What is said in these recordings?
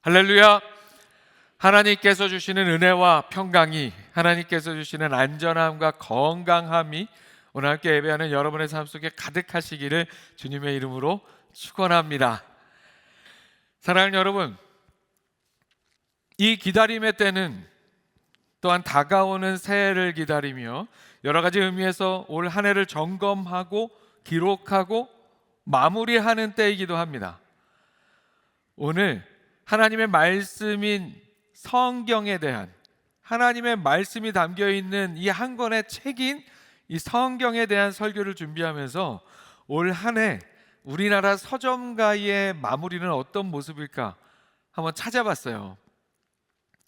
할렐루야. 하나님께서 주시는 은혜와 평강이, 하나님께서 주시는 안전함과 건강함이 오늘 함께 예배하는 여러분의 삶 속에 가득하시기를 주님의 이름으로 축원합니다. 사랑하는 여러분, 이 기다림의 때는 또한 다가오는 새해를 기다리며 여러 가지 의미에서 올 한 해를 점검하고 기록하고 마무리하는 때이기도 합니다. 오늘 하나님의 말씀인 성경에 대한, 하나님의 말씀이 담겨 있는 이 한 권의 책인 이 성경에 대한 설교를 준비하면서 올 한 해 우리나라 서점가의 마무리는 어떤 모습일까 한번 찾아봤어요.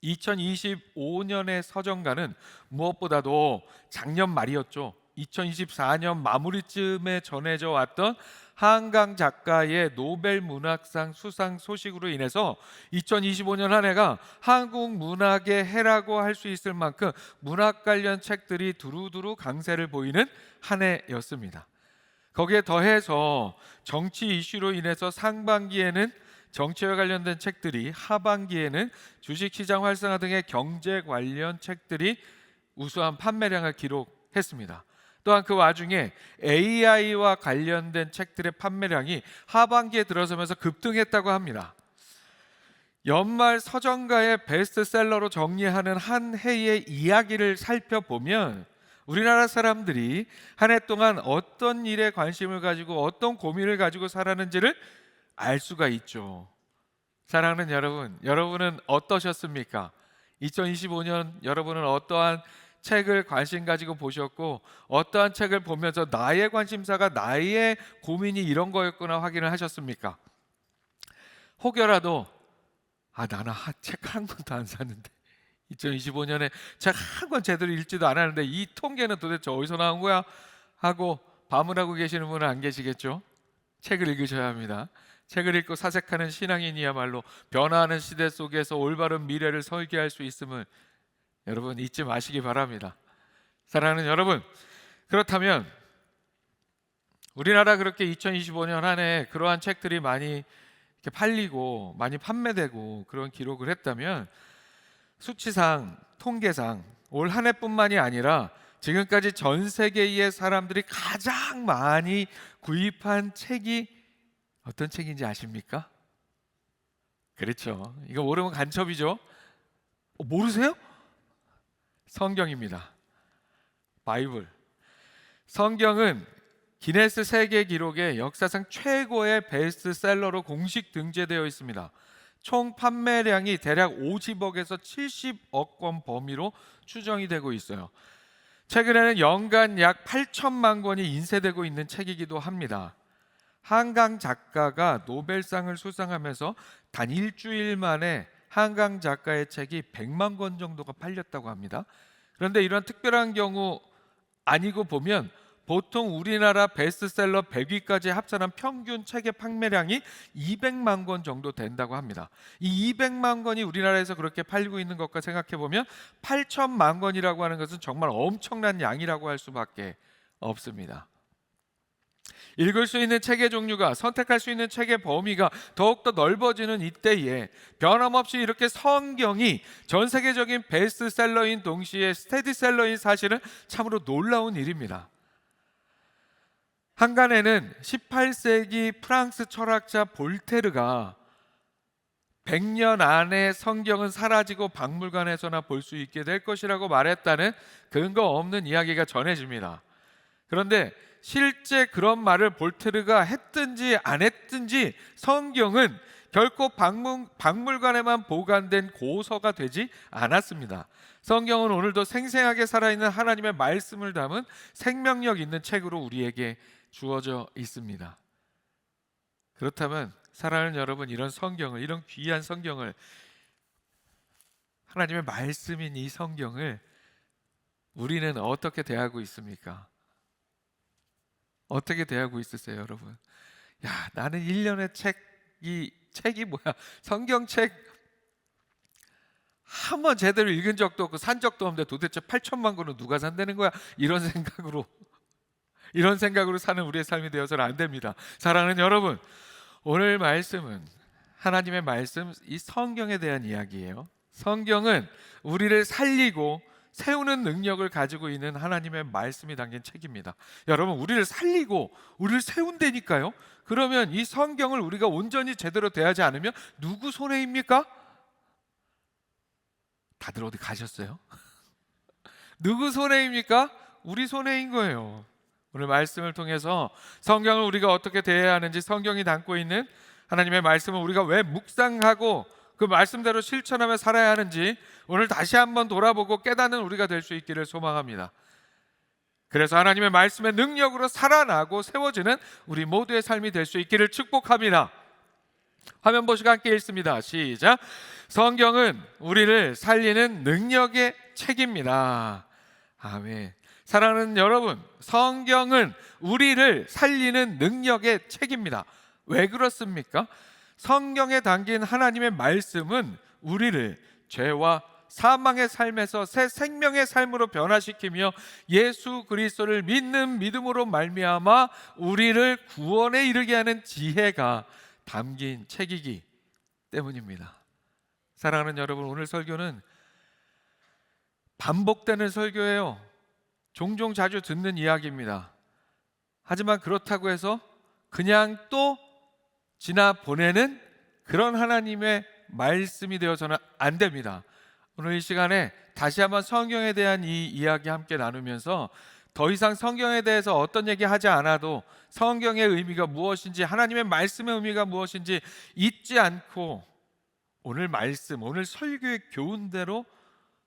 2025년의 서점가는 무엇보다도 작년 말이었죠. 2024년 마무리쯤에 전해져 왔던 한강 작가의 노벨 문학상 수상 소식으로 인해서 2025년 한 해가 한국 문학의 해라고 할 수 있을 만큼 문학 관련 책들이 두루두루 강세를 보이는 한 해였습니다. 거기에 더해서 정치 이슈로 인해서 상반기에는 정치와 관련된 책들이, 하반기에는 주식시장 활성화 등의 경제 관련 책들이 우수한 판매량을 기록했습니다. 또한 그 와중에 AI와 관련된 책들의 판매량이 하반기에 들어서면서 급등했다고 합니다. 연말 서점가의 베스트셀러로 정리하는 한 해의 이야기를 살펴보면 우리나라 사람들이 한 해 동안 어떤 일에 관심을 가지고 어떤 고민을 가지고 살았는지를 알 수가 있죠. 사랑하는 여러분, 여러분은 어떠셨습니까? 2025년 여러분은 어떠한 책을 관심 가지고 보셨고 어떠한 책을 보면서 나의 관심사가, 나의 고민이 이런 거였구나 확인을 하셨습니까? 혹여라도 나는 책 한 권도 안 샀는데 2025년에 책 한 권 제대로 읽지도 않았는데 이 통계는 도대체 어디서 나온 거야? 하고 밤을 하고 계시는 분은 안 계시겠죠? 책을 읽으셔야 합니다. 책을 읽고 사색하는 신앙인이야말로 변화하는 시대 속에서 올바른 미래를 설계할 수 있음을 여러분 잊지 마시기 바랍니다. 사랑하는 여러분, 그렇다면 우리나라 그렇게 2025년 한 해 그러한 책들이 많이 이렇게 팔리고 많이 판매되고 그런 기록을 했다면 수치상, 통계상 올 한 해뿐만이 아니라 지금까지 전 세계의 사람들이 가장 많이 구입한 책이 어떤 책인지 아십니까? 그렇죠. 이거 모르면 간첩이죠. 모르세요? 성경입니다. 바이블. 성경은 기네스 세계 기록에 역사상 최고의 베스트셀러로 공식 등재되어 있습니다. 총 판매량이 대략 50억에서 70억 권 범위로 추정이 되고 있어요. 최근에는 연간 약 8천만 권이 인쇄되고 있는 책이기도 합니다. 한강 작가가 노벨상을 수상하면서 단 일주일 만에 한강 작가의 책이 100만 권 정도가 팔렸다고 합니다. 그런데 이런 특별한 경우 아니고 보면 보통 우리나라 베스트셀러 100위까지 합산한 평균 책의 판매량이 200만 권 정도 된다고 합니다. 이 200만 권이 우리나라에서 그렇게 팔리고 있는 것과 생각해 보면 8천만 권이라고 하는 것은 정말 엄청난 양이라고 할 수밖에 없습니다. 읽을 수 있는 책의 종류가, 선택할 수 있는 책의 범위가 더욱더 넓어지는 이때에 변함없이 이렇게 성경이 전 세계적인 베스트셀러인 동시에 스테디셀러인 사실은 참으로 놀라운 일입니다. 한간에는 18세기 프랑스 철학자 볼테르가 100년 안에 성경은 사라지고 박물관에서나 볼 수 있게 될 것이라고 말했다는 근거 없는 이야기가 전해집니다. 그런데 실제 그런 말을 볼테르가 했든지 안 했든지 성경은 결코 박물관에만 보관된 고서가 되지 않았습니다. 성경은 오늘도 생생하게 살아있는 하나님의 말씀을 담은 생명력 있는 책으로 우리에게 주어져 있습니다. 그렇다면 사랑하는 여러분, 이런 성경을, 이런 귀한 성경을, 하나님의 말씀인 이 성경을 우리는 어떻게 대하고 있습니까? 어떻게 대하고 있으세요, 여러분? 나는 1년에 책이 뭐야? 성경책 한 번 제대로 읽은 적도 없고 산 적도 없는데 도대체 8천만 권은 누가 산다는 거야? 이런 생각으로 사는 우리의 삶이 되어서는 안 됩니다. 사랑하는 여러분, 오늘 말씀은 하나님의 말씀, 이 성경에 대한 이야기예요. 성경은 우리를 살리고 세우는 능력을 가지고 있는 하나님의 말씀이 담긴 책입니다. 여러분, 우리를 살리고 우리를 세운다니까요. 그러면 이 성경을 우리가 온전히 제대로 대하지 않으면 누구 손해입니까? 다들 어디 가셨어요? 누구 손해입니까? 우리 손해인 거예요. 오늘 말씀을 통해서 성경을 우리가 어떻게 대해야 하는지, 성경이 담고 있는 하나님의 말씀을 우리가 왜 묵상하고 그 말씀대로 실천하며 살아야 하는지 오늘 다시 한번 돌아보고 깨닫는 우리가 될 수 있기를 소망합니다. 그래서 하나님의 말씀의 능력으로 살아나고 세워지는 우리 모두의 삶이 될 수 있기를 축복합니다. 화면 보시고 함께 읽습니다. 시작. 성경은 우리를 살리는 능력의 책입니다. 아멘. 사랑하는 여러분, 성경은 우리를 살리는 능력의 책입니다. 왜 그렇습니까? 성경에 담긴 하나님의 말씀은 우리를 죄와 사망의 삶에서 새 생명의 삶으로 변화시키며 예수 그리스도를 믿는 믿음으로 말미암아 우리를 구원에 이르게 하는 지혜가 담긴 책이기 때문입니다. 사랑하는 여러분, 오늘 설교는 반복되는 설교예요. 종종 자주 듣는 이야기입니다. 하지만 그렇다고 해서 그냥 또 지나 보내는 그런 하나님의 말씀이 되어서는 안 됩니다. 오늘 이 시간에 다시 한번 성경에 대한 이 이야기 함께 나누면서 더 이상 성경에 대해서 어떤 얘기 하지 않아도 성경의 의미가 무엇인지, 하나님의 말씀의 의미가 무엇인지 잊지 않고 오늘 말씀, 오늘 설교의 교훈대로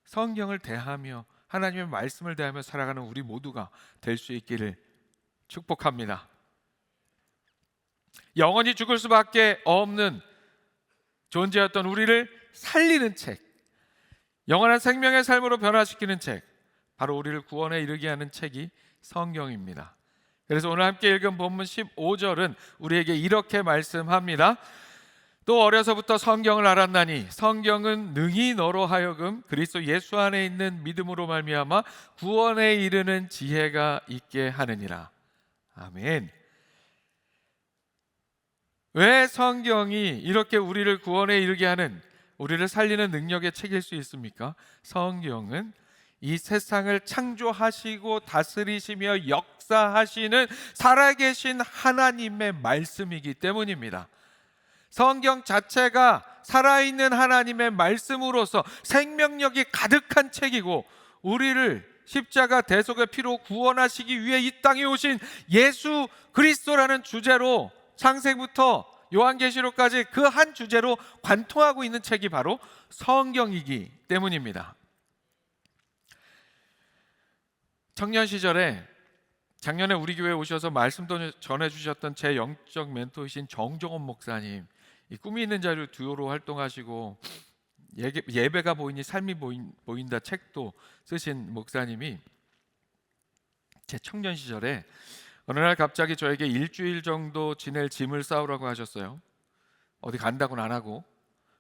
성경을 대하며 하나님의 말씀을 대하며 살아가는 우리 모두가 될 수 있기를 축복합니다. 영원히 죽을 수밖에 없는 존재였던 우리를 살리는 책, 영원한 생명의 삶으로 변화시키는 책, 바로 우리를 구원에 이르게 하는 책이 성경입니다. 그래서 오늘 함께 읽은 본문 15절은 우리에게 이렇게 말씀합니다. 또 어려서부터 성경을 알았나니 성경은 능히 너로 하여금 그리스도 예수 안에 있는 믿음으로 말미암아 구원에 이르는 지혜가 있게 하느니라. 아멘. 왜 성경이 이렇게 우리를 구원에 이르게 하는, 우리를 살리는 능력의 책일 수 있습니까? 성경은 이 세상을 창조하시고 다스리시며 역사하시는 살아계신 하나님의 말씀이기 때문입니다. 성경 자체가 살아있는 하나님의 말씀으로서 생명력이 가득한 책이고, 우리를 십자가 대속의 피로 구원하시기 위해 이 땅에 오신 예수 그리스도라는 주제로 창세부터 요한계시록까지 그 한 주제로 관통하고 있는 책이 바로 성경이기 때문입니다. 청년 시절에 작년에 우리 교회에 오셔서 말씀도 전해주셨던 제 영적 멘토이신 정종원 목사님, 이 꿈이 있는 자를 두요로 활동하시고 예배가 보이니 삶이 보인다 책도 쓰신 목사님이 제 청년 시절에 어느 날 갑자기 저에게 일주일 정도 지낼 짐을 싸우라고 하셨어요. 어디 간다고는 안 하고.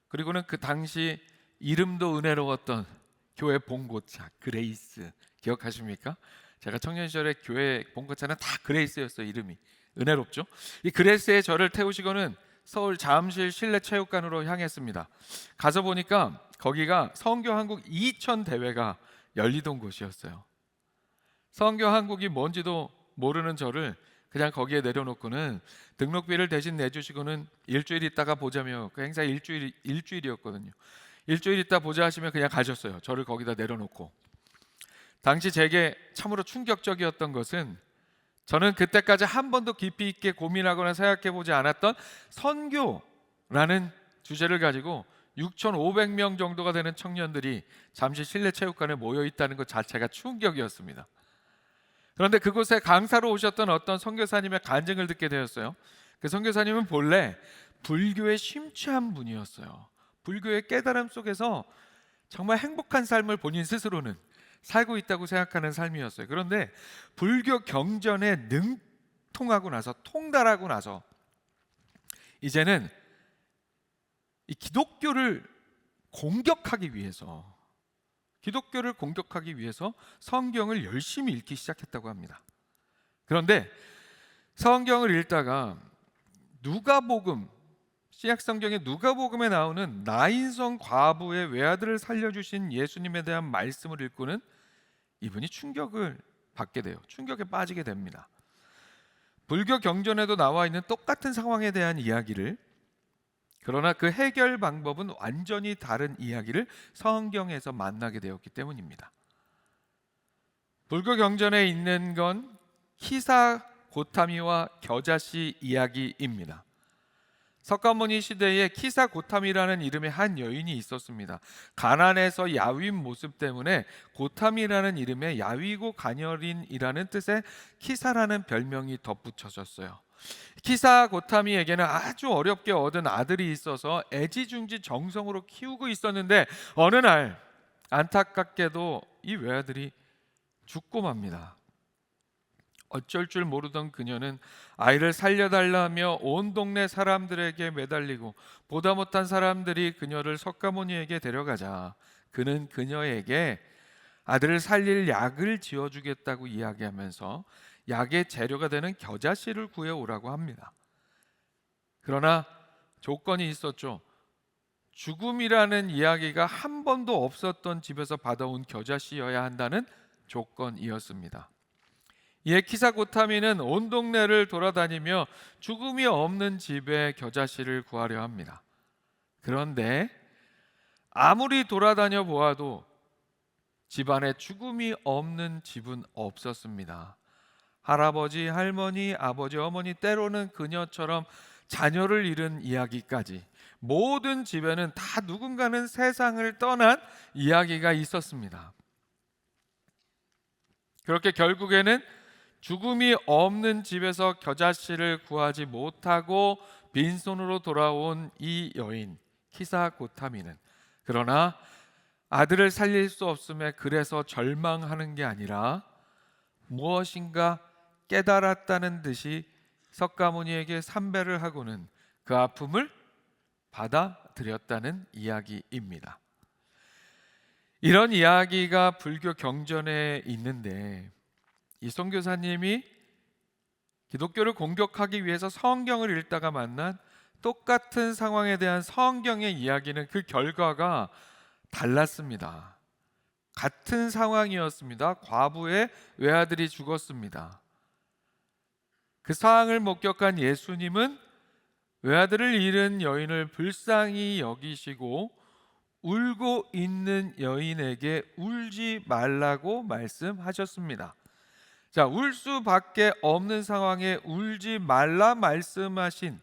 그리고는 그 당시 이름도 은혜로웠던 교회 봉고차 그레이스 기억하십니까? 제가 청년 시절에 교회 봉고차는 다 그레이스였어요. 이름이 은혜롭죠? 이 그레이스에 저를 태우시고는 서울 잠실 실내체육관으로 향했습니다. 가서 보니까 거기가 성교한국 2000 대회가 열리던 곳이었어요. 성교한국이 뭔지도 모르는 저를 그냥 거기에 내려놓고는 등록비를 대신 내주시고는 일주일 있다가 보자며, 그 행사 일주일이었거든요. 일주일 있다 보자 하시면 그냥 가셨어요. 저를 거기다 내려놓고. 당시 제게 참으로 충격적이었던 것은 저는 그때까지 한 번도 깊이 있게 고민하거나 생각해보지 않았던 선교라는 주제를 가지고 6,500명 정도가 되는 청년들이 잠시 실내체육관에 모여 있다는 것 자체가 충격이었습니다. 그런데 그곳에 강사로 오셨던 어떤 선교사님의 간증을 듣게 되었어요. 그 선교사님은 본래 불교에 심취한 분이었어요. 불교의 깨달음 속에서 정말 행복한 삶을 본인 스스로는 살고 있다고 생각하는 삶이었어요. 그런데 불교 경전에 능통하고 나서, 통달하고 나서 이제는 이 기독교를 공격하기 위해서 성경을 열심히 읽기 시작했다고 합니다. 그런데 성경을 읽다가 누가복음 신약 성경의 누가복음에 나오는 나인성 과부의 외아들을 살려주신 예수님에 대한 말씀을 읽고는 이분이 충격을 받게 돼요. 충격에 빠지게 됩니다. 불교 경전에도 나와 있는 똑같은 상황에 대한 이야기를, 그러나 그 해결 방법은 완전히 다른 이야기를 성경에서 만나게 되었기 때문입니다. 불교 경전에 있는 건 키사 고타미와 겨자씨 이야기입니다. 석가모니 시대에 키사 고타미라는 이름의 한 여인이 있었습니다. 가난해서 야윈 모습 때문에 고타미라는 이름에 야위고 가녀린이라는 뜻의 키사라는 별명이 덧붙여졌어요. 키사 고타미에게는 아주 어렵게 얻은 아들이 있어서 애지중지 정성으로 키우고 있었는데 어느 날 안타깝게도 이 외아들이 죽고 맙니다. 어쩔 줄 모르던 그녀는 아이를 살려달라며 온 동네 사람들에게 매달리고 보다 못한 사람들이 그녀를 석가모니에게 데려가자 그는 그녀에게 아들을 살릴 약을 지어주겠다고 이야기하면서 약의 재료가 되는 겨자씨를 구해오라고 합니다. 그러나 조건이 있었죠. 죽음이라는 이야기가 한 번도 없었던 집에서 받아온 겨자씨여야 한다는 조건이었습니다. 이에 키사 고타미는 온 동네를 돌아다니며 죽음이 없는 집에 겨자씨를 구하려 합니다. 그런데 아무리 돌아다녀 보아도 집안에 죽음이 없는 집은 없었습니다. 할아버지, 할머니, 아버지, 어머니, 때로는 그녀처럼 자녀를 잃은 이야기까지 모든 집에는 다 누군가는 세상을 떠난 이야기가 있었습니다. 그렇게 결국에는 죽음이 없는 집에서 겨자씨를 구하지 못하고 빈손으로 돌아온 이 여인 키사 고타미는, 그러나 아들을 살릴 수 없음에 그래서 절망하는 게 아니라 무엇인가 깨달았다는 듯이 석가모니에게 삼배를 하고는 그 아픔을 받아들였다는 이야기입니다. 이런 이야기가 불교 경전에 있는데 이 선교사님이 기독교를 공격하기 위해서 성경을 읽다가 만난 똑같은 상황에 대한 성경의 이야기는 그 결과가 달랐습니다. 같은 상황이었습니다. 과부의 외아들이 죽었습니다. 그 상황을 목격한 예수님은 외아들을 잃은 여인을 불쌍히 여기시고 울고 있는 여인에게 울지 말라고 말씀하셨습니다. 자, 울 수밖에 없는 상황에 울지 말라 말씀하신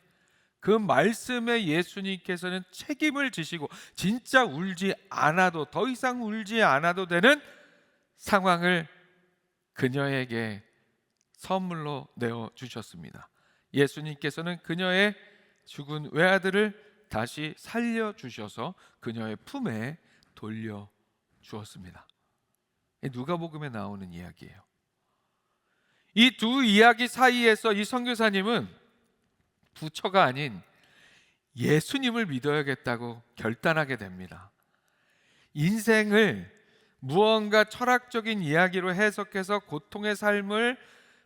그 말씀에 예수님께서는 책임을 지시고 진짜 울지 않아도, 더 이상 울지 않아도 되는 상황을 그녀에게 선물로 내어주셨습니다. 예수님께서는 그녀의 죽은 외아들을 다시 살려주셔서 그녀의 품에 돌려주었습니다. 누가복음에 나오는 이야기예요. 이 두 이야기 사이에서 이 선교사님은 부처가 아닌 예수님을 믿어야겠다고 결단하게 됩니다. 인생을 무언가 철학적인 이야기로 해석해서 고통의 삶을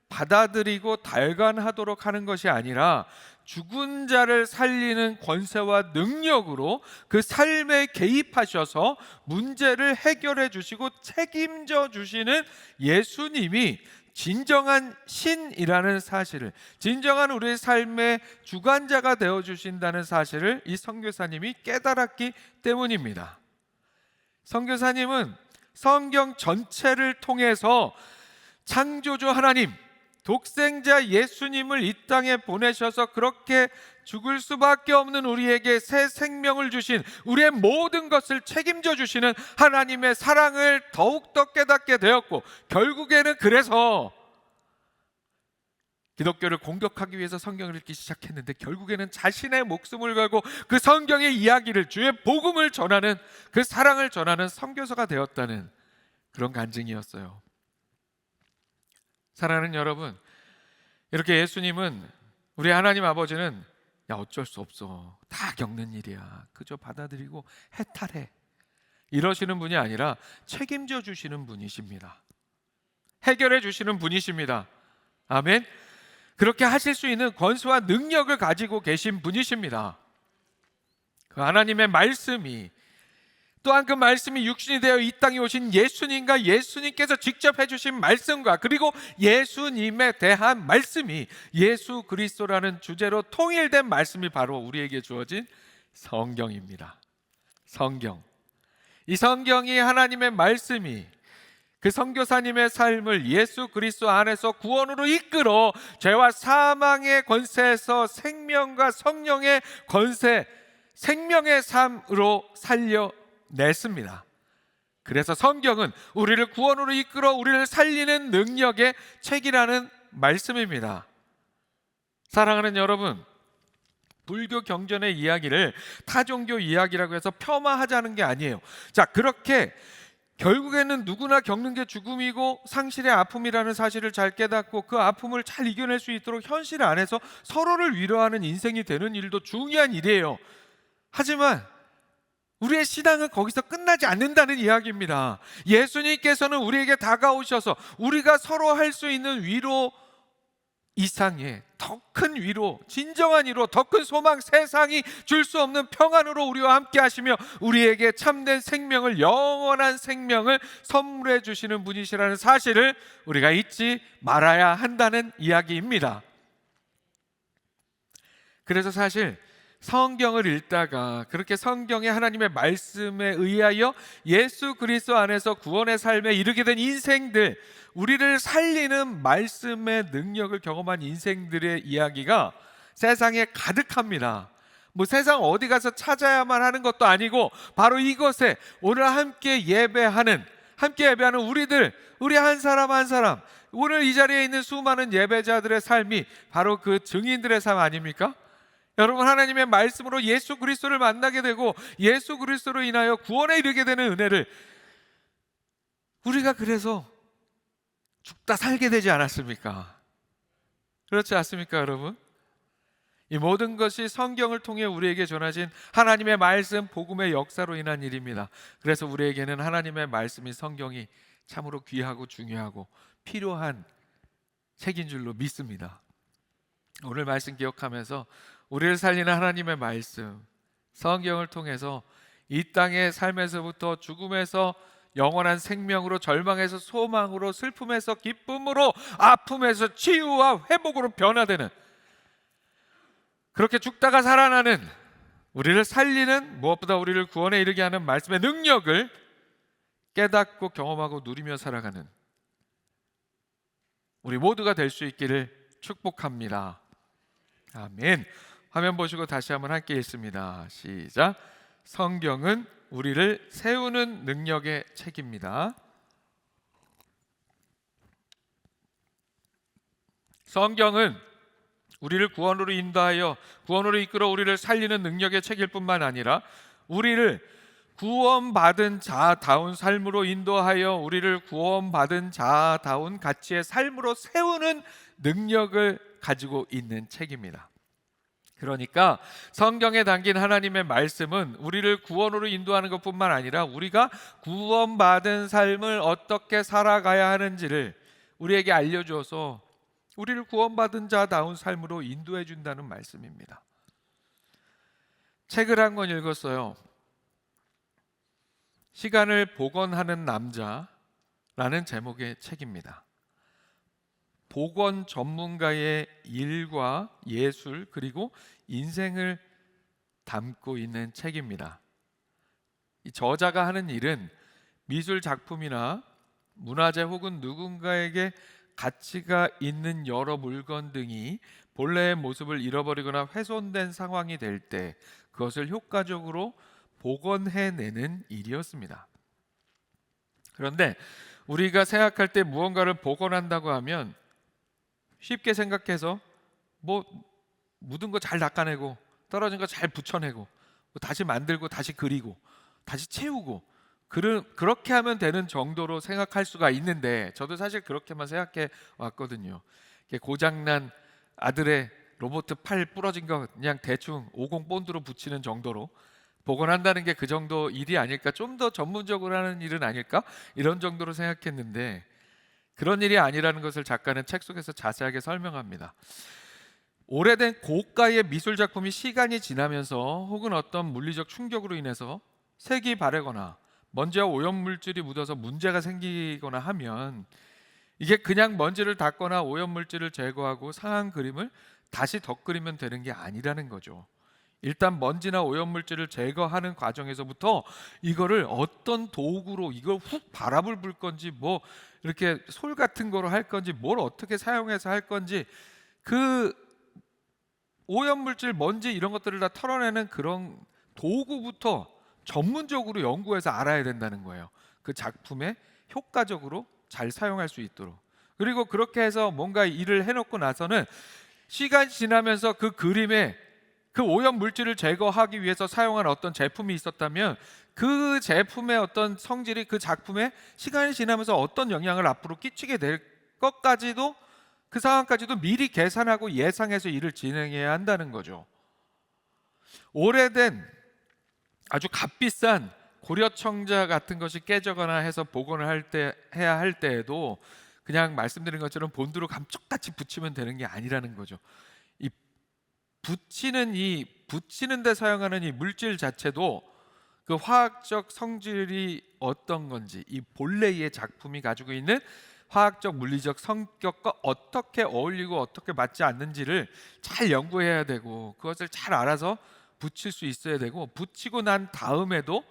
받아들이고 달관하도록 하는 것이 아니라 죽은 자를 살리는 권세와 능력으로 그 삶에 개입하셔서 문제를 해결해 주시고 책임져 주시는 예수님이 진정한 신이라는 사실을, 진정한 우리의 삶의 주관자가 되어주신다는 사실을 이 선교사님이 깨달았기 때문입니다. 선교사님은 성경 전체를 통해서 창조주 하나님, 독생자 예수님을 이 땅에 보내셔서 그렇게 죽을 수밖에 없는 우리에게 새 생명을 주신, 우리의 모든 것을 책임져 주시는 하나님의 사랑을 더욱더 깨닫게 되었고, 결국에는 그래서 기독교를 공격하기 위해서 성경을 읽기 시작했는데 결국에는 자신의 목숨을 걸고 그 성경의 이야기를, 주의 복음을 전하는, 그 사랑을 전하는 선교사가 되었다는 그런 간증이었어요. 사랑하는 여러분, 이렇게 예수님은, 우리 하나님 아버지는 야 어쩔 수 없어, 다 겪는 일이야, 그저 받아들이고 해탈해, 이러시는 분이 아니라 책임져 주시는 분이십니다. 해결해 주시는 분이십니다. 아멘. 그렇게 하실 수 있는 권수와 능력을 가지고 계신 분이십니다. 그 하나님의 말씀이, 또한 그 말씀이 육신이 되어 이 땅에 오신 예수님과 예수님께서 직접 해주신 말씀과 그리고 예수님에 대한 말씀이 예수 그리스도라는 주제로 통일된 말씀이 바로 우리에게 주어진 성경입니다. 성경. 이 성경이, 하나님의 말씀이 그 선교사님의 삶을 예수 그리스도 안에서 구원으로 이끌어 죄와 사망의 권세에서 생명과 성령의 권세, 생명의 삶으로 살려냈습니다. 그래서 성경은 우리를 구원으로 이끌어 우리를 살리는 능력의 책이라는 말씀입니다. 사랑하는 여러분, 불교 경전의 이야기를 타종교 이야기라고 해서 폄하하자는 게 아니에요. 자, 그렇게 결국에는 누구나 겪는 게 죽음이고 상실의 아픔이라는 사실을 잘 깨닫고 그 아픔을 잘 이겨낼 수 있도록 현실 안에서 서로를 위로하는 인생이 되는 일도 중요한 일이에요. 하지만 우리의 신앙은 거기서 끝나지 않는다는 이야기입니다. 예수님께서는 우리에게 다가오셔서 우리가 서로 할 수 있는 위로 이상의 더 큰 위로, 진정한 위로, 더 큰 소망, 세상이 줄 수 없는 평안으로 우리와 함께 하시며 우리에게 참된 생명을, 영원한 생명을 선물해 주시는 분이시라는 사실을 우리가 잊지 말아야 한다는 이야기입니다. 그래서 사실 성경을 읽다가 그렇게 성경의 하나님의 말씀에 의하여 예수 그리스도 안에서 구원의 삶에 이르게 된 인생들, 우리를 살리는 말씀의 능력을 경험한 인생들의 이야기가 세상에 가득합니다. 뭐 세상 어디 가서 찾아야만 하는 것도 아니고 바로 이곳에 오늘 함께 예배하는 우리들, 우리 한 사람 한 사람, 오늘 이 자리에 있는 수많은 예배자들의 삶이 바로 그 증인들의 삶 아닙니까? 여러분, 하나님의 말씀으로 예수 그리스도를 만나게 되고 예수 그리스도로 인하여 구원에 이르게 되는 은혜를 우리가 그래서 죽다 살게 되지 않았습니까? 그렇지 않습니까, 여러분? 이 모든 것이 성경을 통해 우리에게 전하신 하나님의 말씀, 복음의 역사로 인한 일입니다. 그래서 우리에게는 하나님의 말씀인 성경이 참으로 귀하고 중요하고 필요한 책인 줄로 믿습니다. 오늘 말씀 기억하면서 우리를 살리는 하나님의 말씀, 성경을 통해서 이 땅의 삶에서부터 죽음에서 영원한 생명으로, 절망에서 소망으로, 슬픔에서 기쁨으로, 아픔에서 치유와 회복으로 변화되는, 그렇게 죽다가 살아나는, 우리를 살리는, 무엇보다 우리를 구원에 이르게 하는 말씀의 능력을 깨닫고 경험하고 누리며 살아가는 우리 모두가 될 수 있기를 축복합니다. 아멘. 화면 보시고 다시 한번 함께 읽습니다. 시작. 성경은 우리를 세우는 능력의 책입니다. 성경은 우리를 구원으로 인도하여 구원으로 이끌어 우리를 살리는 능력의 책일 뿐만 아니라 우리를 구원받은 자다운 삶으로 인도하여 우리를 구원받은 자다운 가치의 삶으로 세우는 능력을 가지고 있는 책입니다. 그러니까 성경에 담긴 하나님의 말씀은 우리를 구원으로 인도하는 것뿐만 아니라 우리가 구원받은 삶을 어떻게 살아가야 하는지를 우리에게 알려주어서 우리를 구원받은 자다운 삶으로 인도해 준다는 말씀입니다. 책을 한 권 읽었어요. 시간을 복원하는 남자라는 제목의 책입니다. 복원 전문가의 일과 예술 그리고 인생을 담고 있는 책입니다. 이 저자가 하는 일은 미술 작품이나 문화재 혹은 누군가에게 가치가 있는 여러 물건 등이 본래의 모습을 잃어버리거나 훼손된 상황이 될 때 그것을 효과적으로 복원해내는 일이었습니다. 그런데 우리가 생각할 때 무언가를 복원한다고 하면 쉽게 생각해서 뭐 묻은 거 잘 닦아내고 떨어진 거 잘 붙여내고 다시 만들고 다시 그리고 다시 채우고 그렇게 하면 되는 정도로 생각할 수가 있는데, 저도 사실 그렇게만 생각해 왔거든요. 고장난 아들의 로봇 팔 부러진 거 그냥 대충 50 본드로 붙이는 정도로 복원한다는 게 그 정도 일이 아닐까, 좀 더 전문적으로 하는 일은 아닐까, 이런 정도로 생각했는데 그런 일이 아니라는 것을 작가는 책 속에서 자세하게 설명합니다. 오래된 고가의 미술 작품이 시간이 지나면서 혹은 어떤 물리적 충격으로 인해서 색이 바래거나 먼지와 오염물질이 묻어서 문제가 생기거나 하면 이게 그냥 먼지를 닦거나 오염물질을 제거하고 상한 그림을 다시 덧그리면 되는 게 아니라는 거죠. 일단 먼지나 오염물질을 제거하는 과정에서부터 이거를 어떤 도구로 이걸 훅 바람을 불 건지 뭐 이렇게 솔 같은 거로 할 건지 뭘 어떻게 사용해서 할 건지 그 오염물질, 먼지 이런 것들을 다 털어내는 그런 도구부터 전문적으로 연구해서 알아야 된다는 거예요. 그 작품에 효과적으로 잘 사용할 수 있도록. 그리고 그렇게 해서 뭔가 일을 해놓고 나서는 시간이 지나면서 그 그림에 그 오염 물질을 제거하기 위해서 사용한 어떤 제품이 있었다면 그 제품의 어떤 성질이 그 작품에 시간이 지나면서 어떤 영향을 앞으로 끼치게 될 것까지도 그 상황까지도 미리 계산하고 예상해서 일을 진행해야 한다는 거죠. 오래된 아주 값비싼 고려청자 같은 것이 깨져거나 해서 복원을 해야 할 때에도 그냥 말씀드린 것처럼 본드로 감쪽같이 붙이면 되는 게 아니라는 거죠. 이 붙이는 데 사용하는 이 물질 자체도 그 화학적 성질이 어떤 건지, 이 본래의 작품이 가지고 있는 화학적 물리적 성격과 어떻게 어울리고 어떻게 맞지 않는지를 잘 연구해야 되고 그것을 잘 알아서 붙일 수 있어야 되고, 붙이고 난 다음에도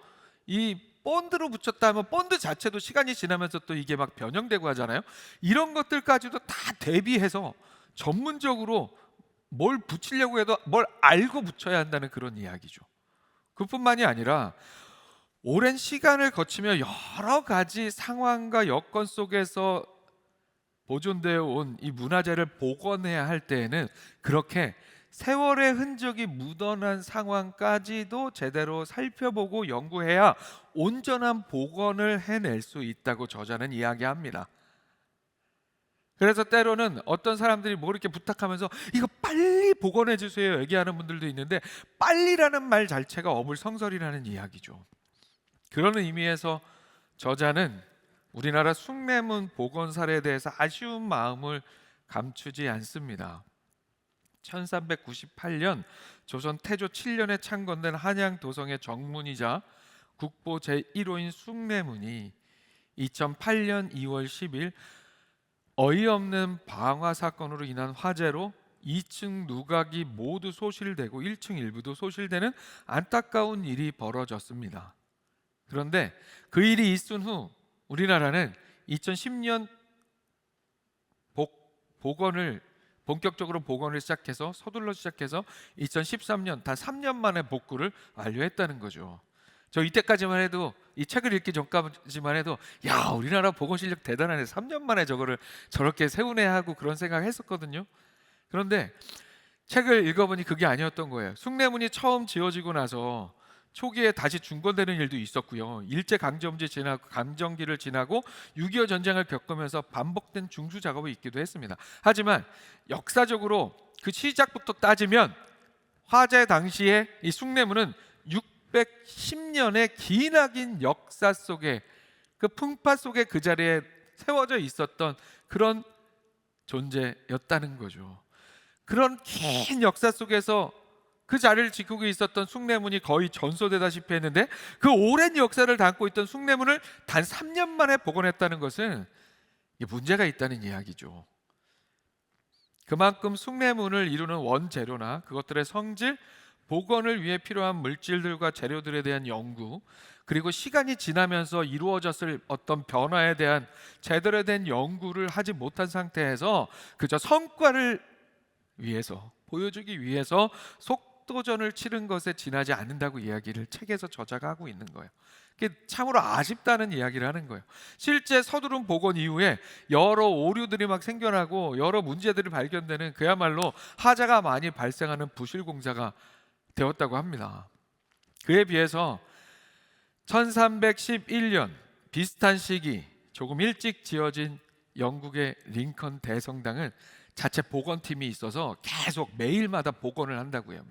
이 본드로 붙였다 하면 본드 자체도 시간이 지나면서 또 이게 막 변형되고 하잖아요. 이런 것들까지도 다 대비해서 전문적으로 뭘 붙이려고 해도 뭘 알고 붙여야 한다는 그런 이야기죠. 그뿐만이 아니라 오랜 시간을 거치며 여러 가지 상황과 여건 속에서 보존되어 온 이 문화재를 복원해야 할 때에는 그렇게 세월의 흔적이 묻어난 상황까지도 제대로 살펴보고 연구해야 온전한 복원을 해낼 수 있다고 저자는 이야기합니다. 그래서 때로는 어떤 사람들이 뭐 이렇게 부탁하면서 이거 빨리 복원해 주세요 얘기하는 분들도 있는데, 빨리라는 말 자체가 어불성설이라는 이야기죠. 그런 의미에서 저자는 우리나라 숭례문 복원 사례에 대해서 아쉬운 마음을 감추지 않습니다. 1398년 조선 태조 7년에 창건된 한양 도성의 정문이자 국보 제1호인 숭례문이 2008년 2월 10일 어이없는 방화 사건으로 인한 화재로 2층 누각이 모두 소실되고 1층 일부도 소실되는 안타까운 일이 벌어졌습니다. 그런데 그 일이 있은 후 우리나라는 2010년 복원을 본격적으로 복원을 시작해서 서둘러 시작해서 2013년 단 3년 만에 복구를 완료했다는 거죠. 저 이때까지만 해도, 이 책을 읽기 전까지만 해도 야, 우리나라 복원 실력 대단하네, 3년 만에 저거를 저렇게 세우네 하고 그런 생각을 했었거든요. 그런데 책을 읽어보니 그게 아니었던 거예요. 숭례문이 처음 지어지고 나서 초기에 다시 중건되는 일도 있었고요. 일제강점기 지나고 강점기를 지나고 6.25 전쟁을 겪으면서 반복된 중수 작업이 있기도 했습니다. 하지만 역사적으로 그 시작부터 따지면 화재 당시에 이 숭례문은 610년의 기나긴 역사 속에, 그 풍파 속에 그 자리에 세워져 있었던 그런 존재였다는 거죠. 그런 긴 역사 속에서 그 자리를 지키고 있었던 숭례문이 거의 전소되다시피 했는데, 그 오랜 역사를 담고 있던 숭례문을 단 3년 만에 복원했다는 것은 문제가 있다는 이야기죠. 그만큼 숭례문을 이루는 원재료나 그것들의 성질, 복원을 위해 필요한 물질들과 재료들에 대한 연구, 그리고 시간이 지나면서 이루어졌을 어떤 변화에 대한 제대로 된 연구를 하지 못한 상태에서 그저 성과를 위해서, 보여주기 위해서 속도전을 치른 것에 지나지 않는다고 이야기를 책에서 저자가 하고 있는 거예요. 그게 참으로 아쉽다는 이야기를 하는 거예요. 실제 서두른 복원 이후에 여러 오류들이 막 생겨나고 여러 문제들이 발견되는, 그야말로 하자가 많이 발생하는 부실 공사가 되었다고 합니다. 그에 비해서 1311년 비슷한 시기 조금 일찍 지어진 영국의 링컨 대성당은 자체 복원팀이 있어서 계속 매일마다 복원을 한다고요.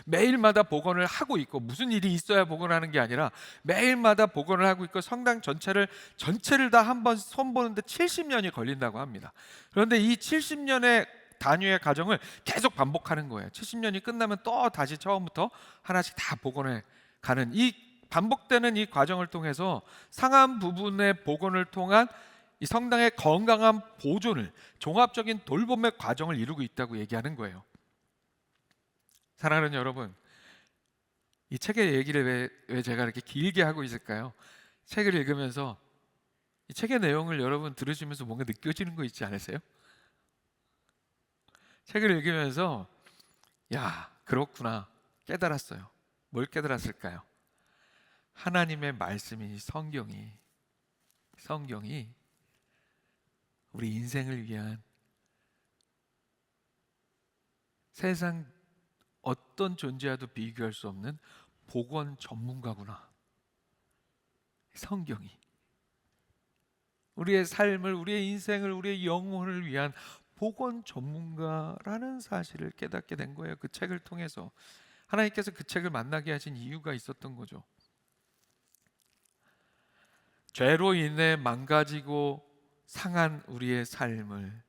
매일마다 복원을 하고 있고, 무슨 일이 있어야 복원하는 게 아니라 매일마다 복원을 하고 있고, 성당 전체를 다 한번 손보는데 70년이 걸린다고 합니다. 그런데 이 70년의 단위의 과정을 계속 반복하는 거예요. 70년이 끝나면 또 다시 처음부터 하나씩 다 복원해 가는, 이 반복되는 이 과정을 통해서 상한 부분의 복원을 통한 이 성당의 건강한 보존을, 종합적인 돌봄의 과정을 이루고 있다고 얘기하는 거예요. 사랑하는 여러분, 이 책의 얘기를 왜 제가 이렇게 길게 하고 있을까요? 책을 읽으면서 이 책의 내용을 여러분 들으시면서 뭔가 느껴지는 거 있지 않으세요? 책을 읽으면서 야, 그렇구나 깨달았어요. 뭘 깨달았을까요? 하나님의 말씀이, 성경이 우리 인생을 위한 세상 어떤 존재와도 비교할 수 없는 복원 전문가구나. 성경이 우리의 삶을, 우리의 인생을, 우리의 영혼을 위한 복원 전문가라는 사실을 깨닫게 된 거예요. 그 책을 통해서 하나님께서 그 책을 만나게 하신 이유가 있었던 거죠. 죄로 인해 망가지고 상한 우리의 삶을,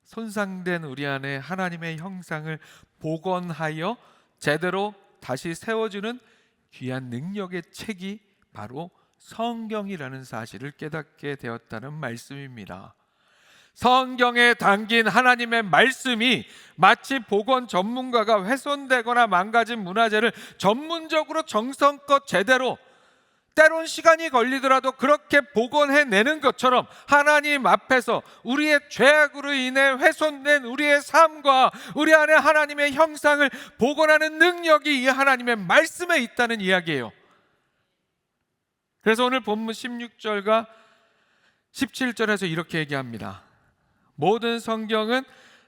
손상된 우리 안에 하나님의 형상을 복원하여 제대로 다시 세워주는 귀한 능력의 책이 바로 성경이라는 사실을 깨닫게 되었다는 말씀입니다. 성경에 담긴 하나님의 말씀이 마치 복원 전문가가 훼손되거나 망가진 문화재를 전문적으로 정성껏 제대로, 때론 시간이 걸리더라도 그렇게 복원해내는 것처럼 하나님 앞에서 우리의 죄악으로 인해 훼손된 우리의 삶과 우리 안에 하나님의 형상을 복원하는 능력이 이 하나님의 말씀에 있다는 이야기예요. 그래서 오늘 본문 16절과 17절에서 이렇게 얘기합니다. 모든 성경은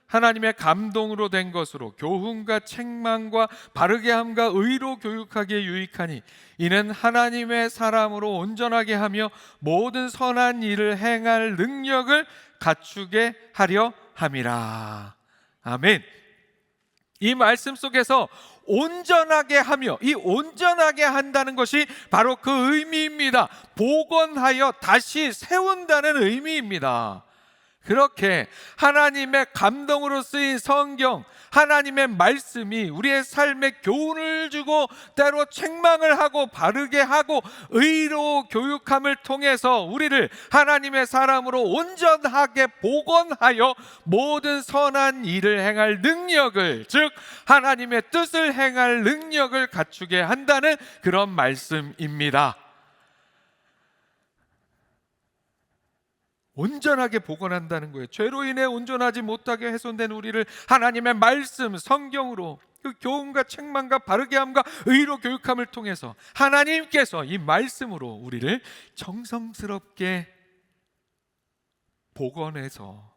하나님의 감동으로 된 것으로 교훈과 책망과 바르게 함과 의로 교육하기에 유익하니 이는 하나님의 사람으로 온전하게 하며 모든 선한 일을 행할 능력을 갖추게 하려 함이라. 아멘. 이 말씀 속에서 온전하게 하며, 이 온전하게 한다는 것이 바로 그 의미입니다. 복원하여 다시 세운다는 의미입니다. 그렇게 하나님의 감동으로 쓰인 성경, 하나님의 말씀이 우리의 삶에 교훈을 주고 때로 책망을 하고 바르게 하고 의로 교육함을 통해서 우리를 하나님의 사람으로 온전하게 복원하여 모든 선한 일을 행할 능력을, 즉 하나님의 뜻을 행할 능력을 갖추게 한다는 그런 말씀입니다. 온전하게 복원한다는 거예요. 죄로 인해 온전하지 못하게 훼손된 우리를 하나님의 말씀, 성경으로 그 교훈과 책망과 바르게 함과 의로 교육함을 통해서 하나님께서 이 말씀으로 우리를 정성스럽게 복원해서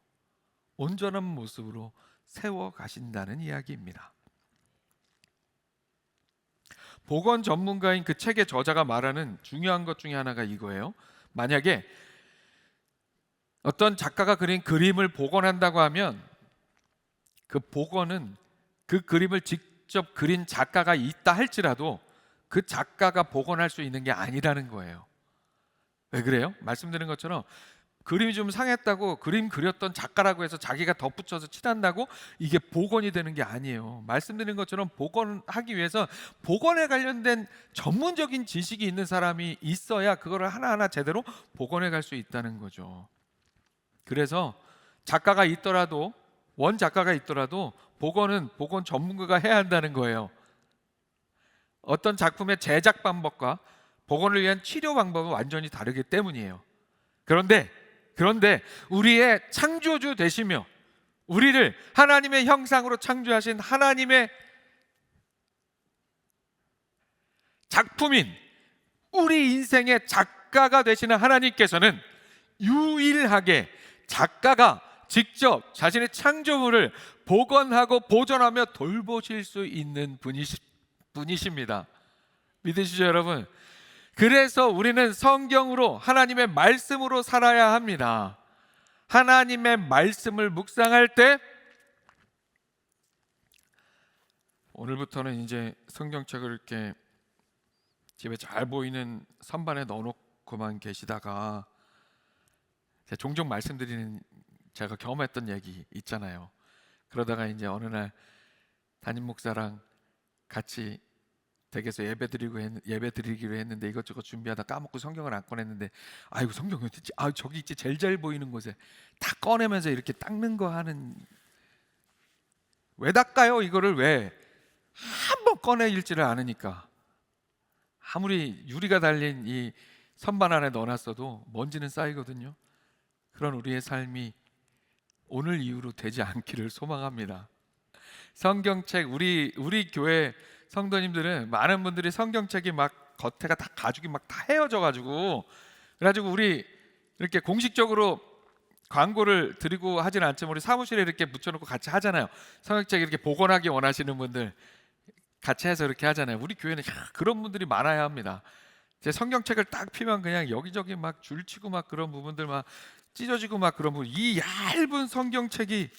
온전한 모습으로 세워 가신다는 이야기입니다. 복원 전문가인 그 책의 저자가 말하는 중요한 것 중에 하나가 이거예요. 만약에 어떤 작가가 그린 그림을 복원한다고 하면 그 복원은 그 그림을 직접 그린 작가가 있다 할지라도 그 작가가 복원할 수 있는 게 아니라는 거예요. 왜 그래요? 말씀드린 것처럼 그림이 좀 상했다고 그림 그렸던 작가라고 해서 자기가 덧붙여서 칠한다고 이게 복원이 되는 게 아니에요. 말씀드린 것처럼 복원하기 위해서 복원에 관련된 전문적인 지식이 있는 사람이 있어야 그거를 하나하나 제대로 복원해 갈 수 있다는 거죠. 그래서 작가가 있더라도, 원 작가가 있더라도 복원은 복원 전문가가 해야 한다는 거예요. 어떤 작품의 제작 방법과 복원을 위한 치료 방법은 완전히 다르기 때문이에요. 그런데 우리의 창조주 되시며 우리를 하나님의 형상으로 창조하신 하나님의 작품인 우리 인생의 작가가 되시는 하나님께서는 유일하게 작가가 직접 자신의 창조물을 복원하고 보존하며 돌보실 수 있는 분이십니다. 믿으시죠, 여러분? 그래서 우리는 성경으로, 하나님의 말씀으로 살아야 합니다. 하나님의 말씀을 묵상할 때, 오늘부터는 이제 성경책을 이렇게 집에 잘 보이는 선반에 넣어놓고만 계시다가 제가 종종 말씀드리는 제가 경험했던 얘기 있잖아요. 그러다가 이제 어느 날 담임 목사랑 같이 댁에서 예배 드리기로 했는데 이것저것 준비하다 까먹고 성경을 안 꺼냈는데 아이고 성경이 어디 있지? 아 저기 있지 제일 잘 보이는 곳에 다 꺼내면서 이렇게 닦는 거 하는 왜 닦아요? 이거를 왜 한번 꺼내 읽지를 않으니까 아무리 유리가 달린 이 선반 안에 넣어놨어도 먼지는 쌓이거든요. 그런 우리의 삶이 오늘 이후로 되지 않기를 소망합니다. 성경책 우리 교회 성도님들은 많은 분들이 성경책이 막 겉에가 다 가죽이 막 다 헤어져 가지고 그래가지고 우리 이렇게 공식적으로 광고를 드리고 하지는 않지만 우리 사무실에 이렇게 붙여놓고 같이 하잖아요. 성경책 이렇게 복원하기 원하시는 분들 같이 해서 이렇게 하잖아요. 우리 교회는 그런 분들이 많아야 합니다. 제 성경책을 딱 피면 그냥 여기저기 막 줄치고 막 그런 부분들 막 찢어지고 막 그런 부분 이 얇은 성경책이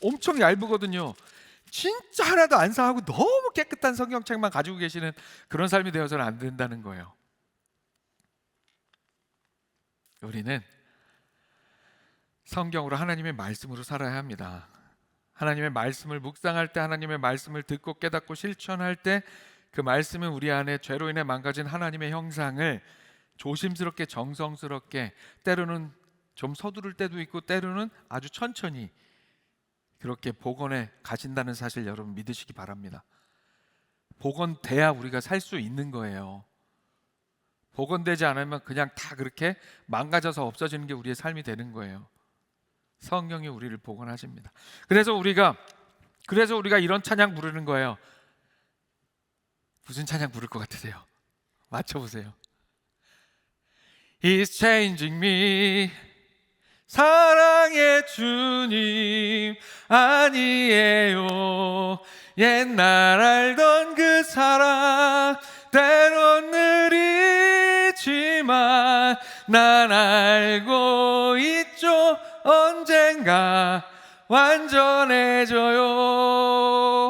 엄청 얇거든요. 진짜 하나도 안 상하고 너무 깨끗한 성경책만 가지고 계시는 그런 삶이 되어서는 안 된다는 거예요. 우리는 성경으로 하나님의 말씀으로 살아야 합니다. 하나님의 말씀을 묵상할 때 하나님의 말씀을 듣고 깨닫고 실천할 때 그 말씀은 우리 안에 죄로 인해 망가진 하나님의 형상을 조심스럽게 정성스럽게 때로는 좀 서두를 때도 있고 때로는 아주 천천히 그렇게 복원해 가신다는 사실 여러분 믿으시기 바랍니다. 복원돼야 우리가 살 수 있는 거예요. 복원되지 않으면 그냥 다 그렇게 망가져서 없어지는 게 우리의 삶이 되는 거예요. 성령이 우리를 복원하십니다. 그래서 우리가 이런 찬양 부르는 거예요. 무슨 찬양 부를 것 같으세요? 맞춰보세요. He's changing me. 사랑의 주님 아니에요. 옛날 알던 그 사랑 때론 느리지만 난 알고 있죠. 언젠가 완전해져요.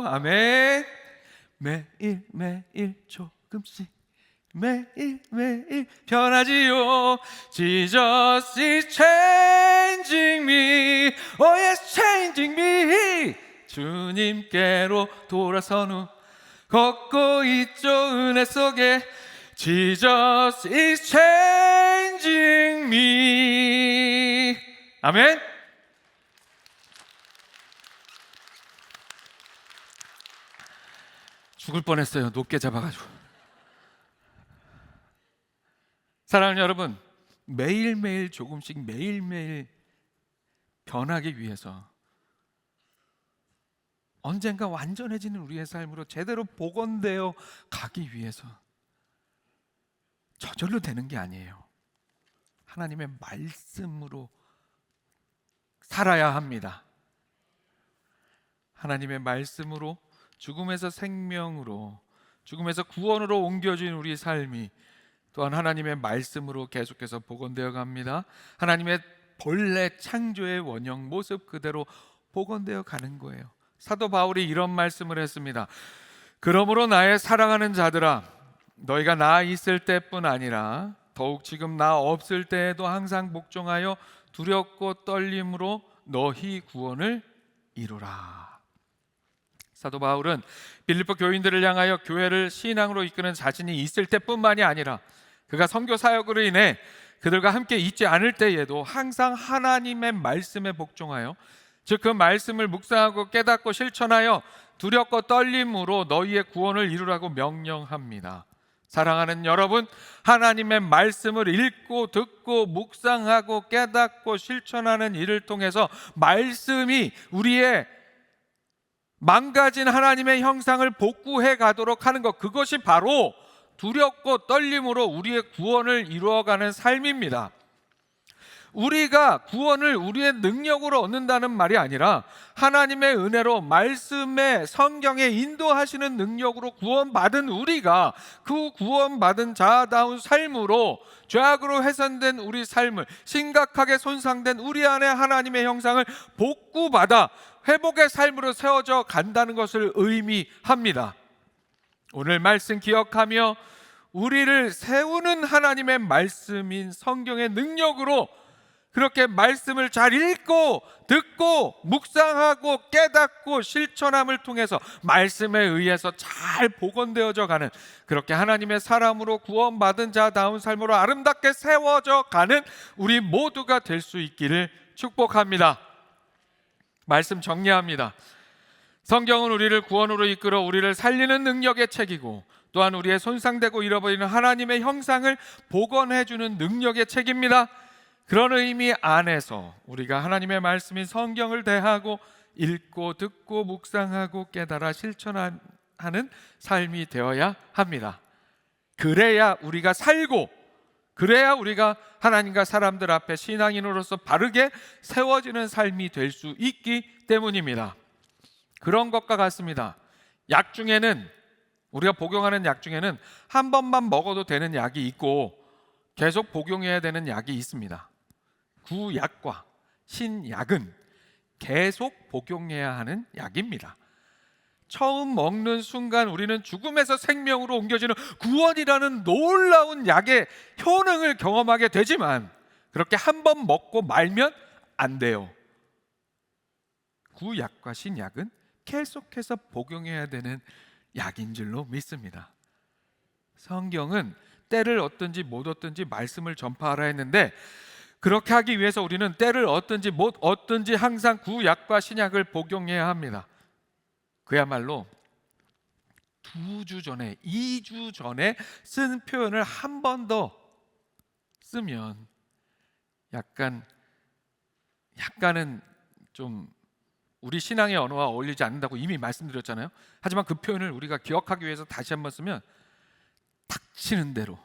아멘. 매일 조금씩 매일 변하지요. Jesus is changing me. Oh yes, changing me. 주님께로 돌아선 후 걷고 있죠 은혜 속에. Jesus is changing me. 아멘. 죽을 뻔했어요. 높게 잡아가지고. 사랑하는 여러분, 매일매일 조금씩 매일매일 변하기 위해서 언젠가 완전해지는 우리의 삶으로 제대로 복원되어 가기 위해서 저절로 되는 게 아니에요. 하나님의 말씀으로 살아야 합니다. 하나님의 말씀으로 죽음에서 생명으로, 죽음에서 구원으로 옮겨진 우리 삶이 또한 하나님의 말씀으로 계속해서 복원되어 갑니다. 하나님의 본래 창조의 원형 모습 그대로 복원되어 가는 거예요. 사도 바울이 이런 말씀을 했습니다. 그러므로 나의 사랑하는 자들아, 너희가 나 있을 때뿐 아니라 더욱 지금 나 없을 때에도 항상 복종하여 두렵고 떨림으로 너희 구원을 이루라. 사도 바울은 빌립보 교인들을 향하여 교회를 신앙으로 이끄는 자신이 있을 때뿐만이 아니라 그가 선교 사역으로 인해 그들과 함께 있지 않을 때에도 항상 하나님의 말씀에 복종하여, 즉 그 말씀을 묵상하고 깨닫고 실천하여 두렵고 떨림으로 너희의 구원을 이루라고 명령합니다. 사랑하는 여러분, 하나님의 말씀을 읽고 듣고 묵상하고 깨닫고 실천하는 일을 통해서 말씀이 우리의 망가진 하나님의 형상을 복구해 가도록 하는 것, 그것이 바로 두렵고 떨림으로 우리의 구원을 이루어가는 삶입니다. 우리가 구원을 우리의 능력으로 얻는다는 말이 아니라 하나님의 은혜로 말씀에 성경에 인도하시는 능력으로 구원받은 우리가 그 구원받은 자다운 삶으로 죄악으로 훼손된 우리 삶을, 심각하게 손상된 우리 안에 하나님의 형상을 복구받아 회복의 삶으로 세워져 간다는 것을 의미합니다. 오늘 말씀 기억하며 우리를 세우는 하나님의 말씀인 성경의 능력으로 그렇게 말씀을 잘 읽고 듣고 묵상하고 깨닫고 실천함을 통해서 말씀에 의해서 잘 복원되어져 가는, 그렇게 하나님의 사람으로 구원받은 자다운 삶으로 아름답게 세워져 가는 우리 모두가 될 수 있기를 축복합니다. 말씀 정리합니다. 성경은 우리를 구원으로 이끌어 우리를 살리는 능력의 책이고, 또한 우리의 손상되고 잃어버리는 하나님의 형상을 복원해주는 능력의 책입니다. 그런 의미 안에서 우리가 하나님의 말씀인 성경을 대하고 읽고 듣고 묵상하고 깨달아 실천하는 삶이 되어야 합니다. 그래야 우리가 살고, 그래야 우리가 하나님과 사람들 앞에 신앙인으로서 바르게 세워지는 삶이 될 수 있기 때문입니다. 그런 것과 같습니다. 약 중에는, 우리가 복용하는 약 중에는 한 번만 먹어도 되는 약이 있고 계속 복용해야 되는 약이 있습니다. 구약과 신약은 계속 복용해야 하는 약입니다. 처음 먹는 순간 우리는 죽음에서 생명으로 옮겨지는 구원이라는 놀라운 약의 효능을 경험하게 되지만, 그렇게 한 번 먹고 말면 안 돼요. 구약과 신약은 계속해서 복용해야 되는 약인 줄로 믿습니다. 성경은 때를 얻든지 못 얻든지 말씀을 전파하라 했는데, 그렇게 하기 위해서 우리는 때를 얻든지 못 얻든지 항상 구약과 신약을 복용해야 합니다. 그야말로 2주 전에, 2주 전에 쓴 표현을 한 번 더 쓰면 약간은 좀 우리 신앙의 언어와 어울리지 않는다고 이미 말씀드렸잖아요. 하지만 그 표현을 우리가 기억하기 위해서 다시 한번 쓰면, 닥치는 대로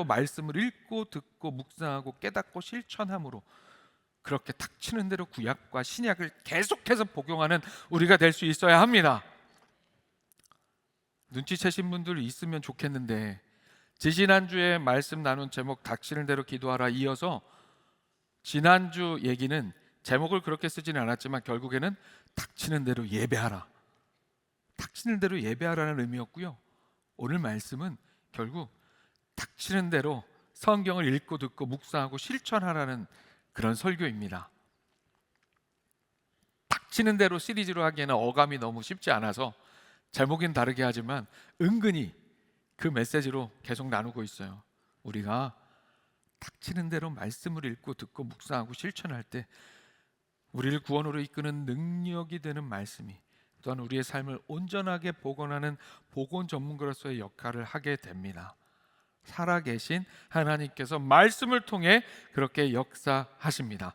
말씀을 읽고 듣고 묵상하고 깨닫고 실천함으로 그렇게 닥치는 대로 구약과 신약을 계속해서 복용하는 우리가 될 수 있어야 합니다. 눈치채신 분들 있으면 좋겠는데, 지지난주에 말씀 나눈 제목 닥치는 대로 기도하라 이어서 지난주 얘기는 제목을 그렇게 쓰지는 않았지만 결국에는 닥치는 대로 예배하라, 닥치는 대로 예배하라는 의미였고요. 오늘 말씀은 결국 닥치는 대로 성경을 읽고 듣고 묵상하고 실천하라는 그런 설교입니다. 닥치는 대로 시리즈로 하기에는 어감이 너무 쉽지 않아서 제목은 다르게 하지만 은근히 그 메시지로 계속 나누고 있어요. 우리가 닥치는 대로 말씀을 읽고 듣고 묵상하고 실천할 때 우리를 구원으로 이끄는 능력이 되는 말씀이, 또한 우리의 삶을 온전하게 복원하는 복원 전문가로서의 역할을 하게 됩니다. 살아계신 하나님께서 말씀을 통해 그렇게 역사하십니다.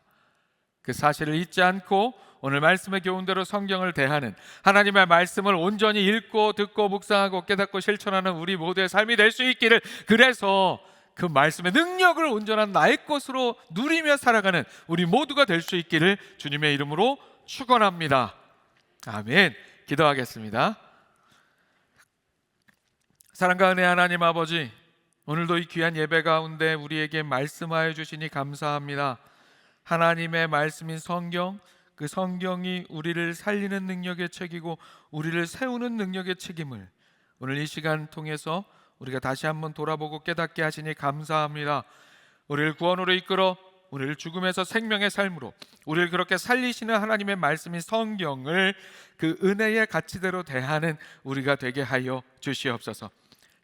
그 사실을 잊지 않고 오늘 말씀의 교훈대로 성경을 대하는, 하나님의 말씀을 온전히 읽고 듣고 묵상하고 깨닫고 실천하는 우리 모두의 삶이 될 수 있기를, 그래서 그 말씀의 능력을 온전한 나의 것으로 누리며 살아가는 우리 모두가 될 수 있기를 주님의 이름으로 축원합니다. 아멘. 기도하겠습니다. 사랑과 은혜 하나님 아버지, 오늘도 이 귀한 예배 가운데 우리에게 말씀하여 주시니 감사합니다. 하나님의 말씀인 성경, 그 성경이 우리를 살리는 능력의 책이고 우리를 세우는 능력의 책임을 오늘 이 시간 통해서 우리가 다시 한번 돌아보고 깨닫게 하시니 감사합니다. 우리를 구원으로 이끌어 우리를 죽음에서 생명의 삶으로 우리를 그렇게 살리시는 하나님의 말씀인 성경을 그 은혜의 가치대로 대하는 우리가 되게 하여 주시옵소서.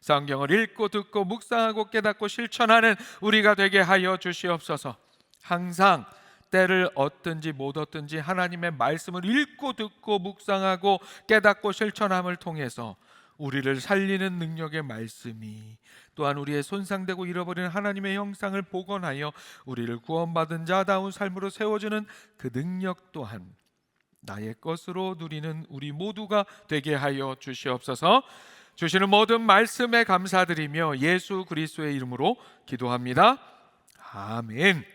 성경을 읽고 듣고 묵상하고 깨닫고 실천하는 우리가 되게 하여 주시옵소서. 항상 때를 얻든지 못 얻든지 하나님의 말씀을 읽고 듣고 묵상하고 깨닫고 실천함을 통해서 우리를 살리는 능력의 말씀이, 또한 우리의 손상되고 잃어버리는 하나님의 형상을 복원하여 우리를 구원받은 자다운 삶으로 세워주는 그 능력 또한 나의 것으로 누리는 우리 모두가 되게 하여 주시옵소서. 주시는 모든 말씀에 감사드리며 예수 그리스도의 이름으로 기도합니다. 아멘.